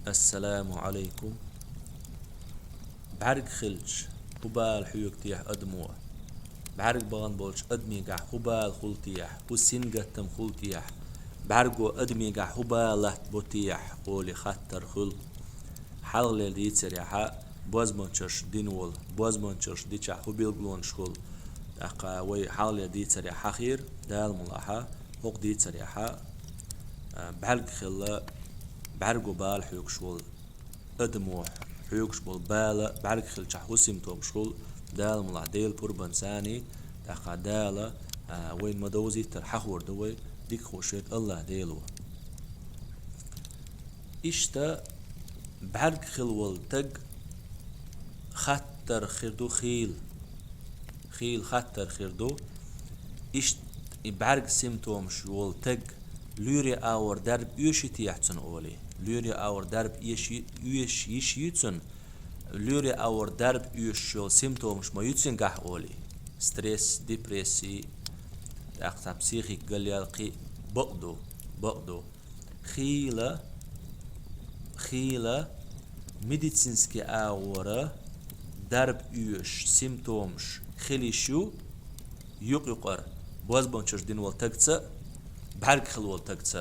السلام عليكم. بعرق خلج هبال حيوك تيح أدموه بعرق بغن بولش أدميقع هبال خلتيح وسنقتم خلتيح بعرقو أدميقع هبالة بوتيح قولي خطر خل حلغ دي تسريحا بوزمونشرش دينول بوزمونشرش ديشا هبيل شخول أقا وي حلغ دي تسريحا خير دال ملاحا هوق دي تسريحا بعرق خلا بعرقو بال حيوك شول أدموح حيوكش بول بالا بعرق خل حوسيم توم شول دال ملا ديل بربان ساني تاقا دالا وين مدوزي ترحخور دوي ديك خوشيك الله ديلو إشتا بعرق خل والتق خطر خيردو خيل خطر خيردو إشت بعرق سيمتوم شول تق لوري اور درب يوشي يحسن أولي لوري اور درب يش يتسن لوري اور درب يشول سيمتومش ما يتسن قح أولي ستريس ديبريسي أقطع بسيخي قليالقي بقدو خيلة ميديسينسكي اور درب يش سيمتومش خليشو يقر بوزبونشش دين والتقتس بعرق خلول تقتس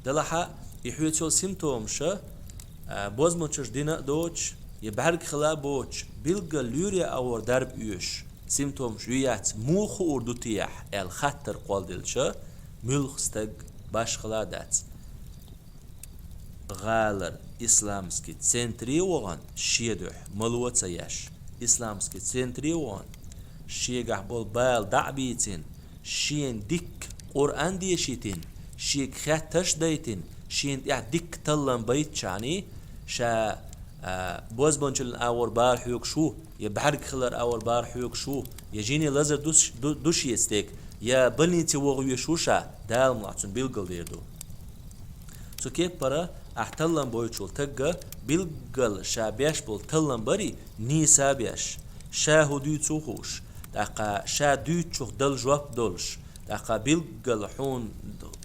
دلحا يحويتول سيمتومشا بوزمونشش دينا دوتش يبعرق خلا بوتش بيلقى لوريا اور درب يوش سيمتومش يويات موخو اردو تيح الخطر قول دلشا ملخستق باش خلا دات غالر إسلامسكي تسنتري وغن شيدوح ملوة ياش إسلامسكي تسنتري وغن شيقح بول بال دعبيتين شين ديك قرآن ديشيتين شيك خاتش دايتين شين ديك تلن بيت شاني شا بوز بونشل اور بار حيوك شو يبحرك خلر اور بار حيوك شو يجيني لازر دوش يستيك يا بني تيوغ يشوشا دال ملعتون بيلقل ديردو سو كيف برا احتلن بويتشول تقا بيلقل شا بيش بول تلن بري نيسا بيش شا هدو تسوخوش داقا شا دو تشوخ دل جواب دولش داقا بيلقل حون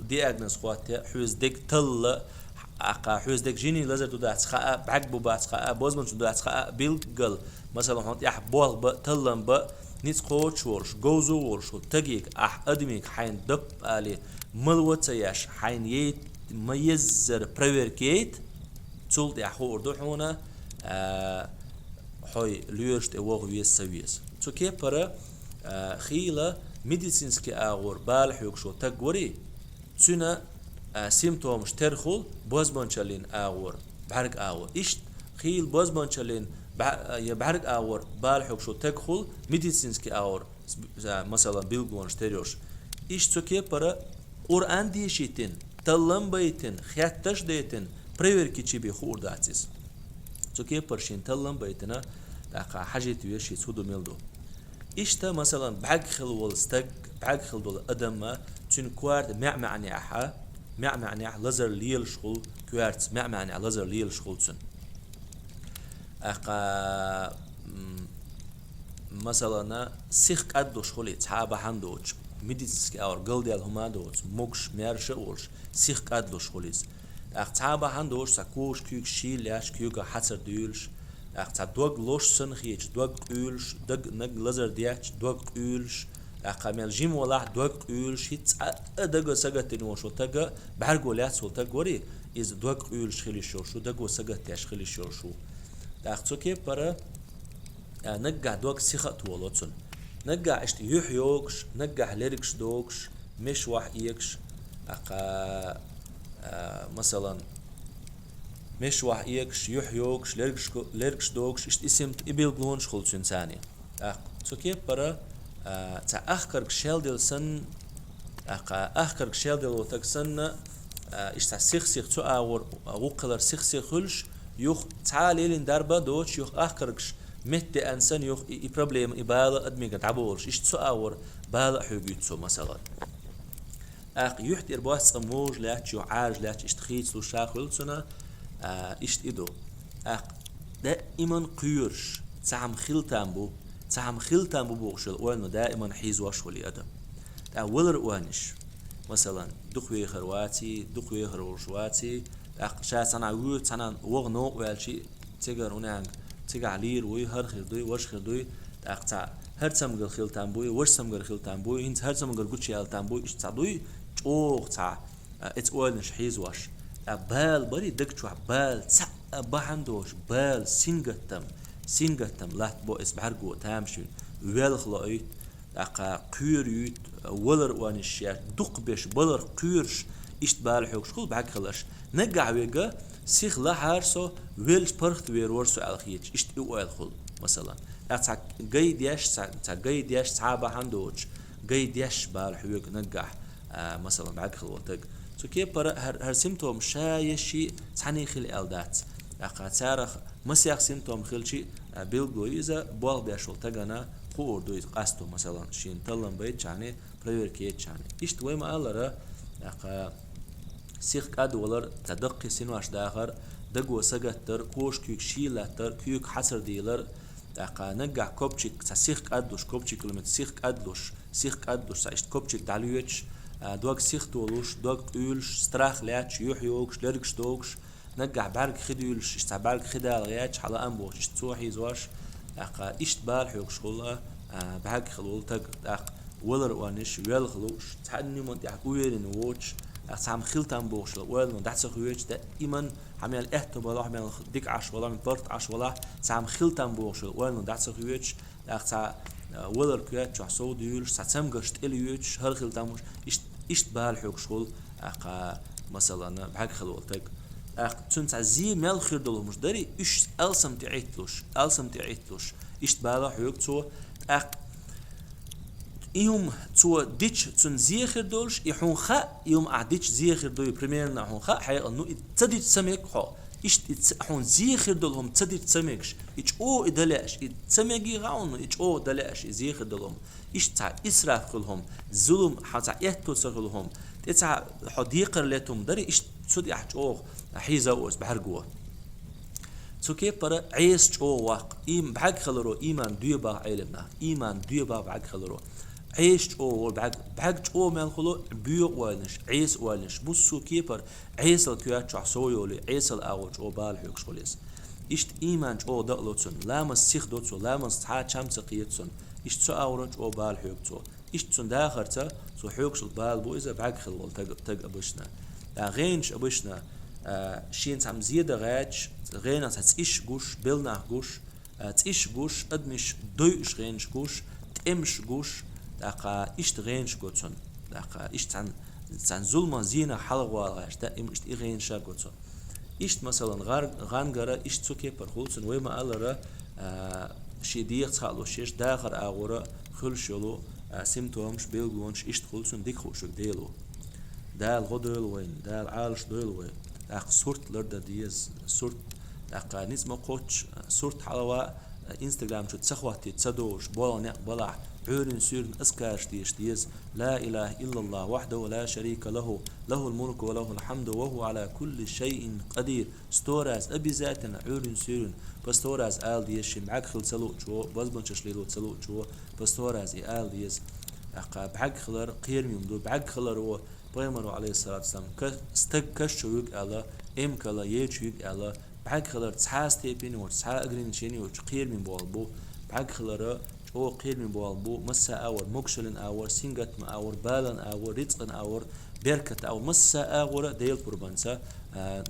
دي اجنس خواتي حوز ديك تل اقا حوز ديك جيني لازر دو دات خاء بعقبو بات خاء بوزمن شو دات خاء بيلقل مثلا هون يح بول ب تلن ب نيت خوش ورش جوزو ورش تجيك ادميك حين دب علي ملوتياش حين يت ميزر بريفيركيت تولد يا خور دو حونا حوي ليرشت اوغ ويس سويس تو كيبر خيله ميديسينسكي اغور بالح يكشو تقوري تسنا سيمتومش ترخل بوزبونشالين اغور بعرق اغور ايش خيل بوزبونشالين يبعرق اغور بالح يكشو تقخل ميديسينسكي اغور مثلا بيلغونش تريوش ايش تسوكي برا قرآن ديشيتين تلم بيتين خياتش ديتين بريوركي تشيبي خور داتيس تسوكي برشين تلم بيتنا داقا حاجة ويشي سودو ميلدو إشتا مثلا بعق خل والستق بعق خل دول أدم تون كوارد معني أحا معني أح لزر ليل شغل كوارد معني لزر ليل شغل تون أقا مثلا سيخ قدو شغلي تعابا هندوش ميديسكي أور قلدي الهما دوش موكش ميرش أولش سيخ قدو شغليز أق تعابا هندوش ساكوش كيوك شيل ياش كيوكا حسر ديولش أقطع دوغ لوش سنخيج دوغ قولش دوغ نق لزر دياش دوغ قولش أقامل جيم ولا دوغ قولش هيت أدغ سجت نوشو تجا بعرقو لاتسو تجوري إز دوغ قولش خلي شورشو دغو سجت ياش خلي شورشو أقطع كي برا نقع دوغ سيخت ولوتسن نقع اشت يوكش نقع ليركش دوغش مش واح يكش أقا مثلا مش واح يكش يوكش ليركش دوكش اشت اسم إبيل بلونش خلصون ثاني سو كيف برا تا أخكرك شيل ديل سن أخكرك شيل ديل وتك سن اشت سيخ تو أور وقلر سيخ خلش يوخ تعالي لين دربا دوش يوخ أخكركش مت أنسان يوخ بروبليم إبالة أدمي قد عبورش اشت تو أور بالا حيوجيتسو مثلا يحت إرباس أموج لاتش يعاج لاتش اشت خيتسو شاخل سنة إشت إدو دائما قيرش تعم خلتان بو بوغشل وانو دائما حيز واشولي أدم ولر وانش مثلا دخوي خرواتي دخوي خروشواتي شاس أنا عود أنا وغنو والشي تجار ونعم تيجا علير وي هر خير دوي وش خير دوي تاع هر سمجر خيل تامبوي وش سمجر خيل تامبوي هنت هر سمجر قوتشي على تامبوي إيش تعدوي أوه تاع إتس أول نش حيز واش بال بري دك شو بال تاع بحندوش بال سينجتم لا بو إس بحرقو تامشين ويل خلايت أقا قيريت ولر وانشيات دق بيش بلر قيرش إشت بال حوش خل بعد خلاش نجع ويجا سيخ لا حارسو ويلش برخت ويرورسو الخيج إشت إوال خل مثلا أتاع جاي دياش تعبا هندوش جاي دياش بال حويج نجح مثلا بعد خلوتك سو كي برا هر سيمتوم شايشي تعني خل الدات أقا تارخ مسيح سيمتوم خلشي بيلجو إذا بال بيشول تجنا خور دويت قاستو مثلا شين تلم بيت يعني بريور كيت يعني إشت وين ما قال أقا سيخ كاد ولر تدقي سنواش داخر دقو سجتر كوش كيك شيلتر كيك حسر ديلر أقا نجع كوبشيك تسيخ كادلوش كوبشيك لما تسيخ كادلوش سايشت كوبشيك داليوتش دوغ سيخ تولوش دوغ أولش ستراخ لاتش يوحيوكش لرقش دوغش نجع بارك خديولش اشتا بارك خدال غياتش على أمبوش اشتوحي زواش أقا إشت بالحيوكش خلا بحق خلولتك أق ولر وانش ويل خلوش تعني من تحك ويرين ووتش أقسام خلتان بوش ويل من دحس خويتش ده إيمان عمل احتمال عمل ديك عش ولا من فرط عش ولا سام خلتان بوش ويل من دحس خويتش أقسا ولر كيات شو صوديولش سام قشت إليوتش هر خلتان بوش إشت بالحيوكش خل أقا مثلا بحق خلولتك تون تعزي مال خير دلو مش داري إيش ألسم تعيتلوش إيش بالا حيوك تو إيهم تو ديتش تون زي خير دولش يحون خا يوم أعديتش زي خير دول بريميرنا حون خا حقيقة إنه تديت سمك خا إيش حون زي خير دولهم تديت سمكش إيش أو إدلاش تسمجي غاون إيش أو دلاش زي خير دولهم إيش تاع إسراف كلهم ظلم حتى يهتو سكلهم تاع حديقر لتهم داري إيش سودي أحجوه حيزة وس بحرقوه سو كيف برا عيس جو واق إيم بحق خلرو إيمان ديبا علمنا إيمان ديبا بحق خلرو عيش جو بحق جو من خلو بيو والنش عيس والنش بصو كيفر عيس الكيات شو سويولي عيس الأول جو بالحيوك شوليس إشت إيمان جو دقلوتسون لامس سيخ دوتسو لامس تحا شمس قيتسون إشت سو أورن جو بالحيوك تو إشت سون داخرتا سو حيوك شل بال بو إذا بحق خلو تق أبشنا غينش أبشنا شين تام زيادة غاج غينا تسيش جوش بلنا جوش تسيش جوش أدمش دويش غينش جوش تمش جوش دقا إشت غينش جوتون دقا إشت عن ظلم زينة حلوة غاش دا إشت غينش جوتون إشت مثلا غانجرا إشت سوكي برخولسن ويما ألرا شي ديق تخلو شيش داخر أغورا خلشلو سيمتومش بيلغونش إشت خلسن ديك خوشك ديلو دال غدول وين دال عالش دول وين داق صورت لردا ديز صورت داق نسمة قوتش صورت حلوة انستغرام شو تسخواتي تصدوش بلا عورن سورن اسكاش ديز لا إله إلا الله وحده لا شريك له له الملك وله الحمد وهو على كل شيء قدير ستوراز أبي ذاتنا عورن سورن بستوراز آل ديز شي معاك خل تسلو شو بزبنش ليلو تسلو شو بستوراز آل ديز داق بحق خلر قير ميمدو بحق خلر هو بيمرو عليه الصلاة والسلام كشويك على كلا يشويك على بحق خلر تحاس تيبين وتحا أجرين شيني وتقير من بالبو بحق خلر جو قير من بالبو مسا أور مكشلن أور سينجت ما أور بالن أور رزقن أور بركة أور مسا أور ديل بربانسا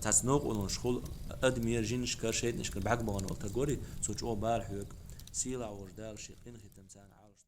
تسنوق ونشخل أدمير جينش كرشيت نشكر بحق بغن والتجوري سوتش أو بالحوك سيلا وجدال شيقين ختم سان عالش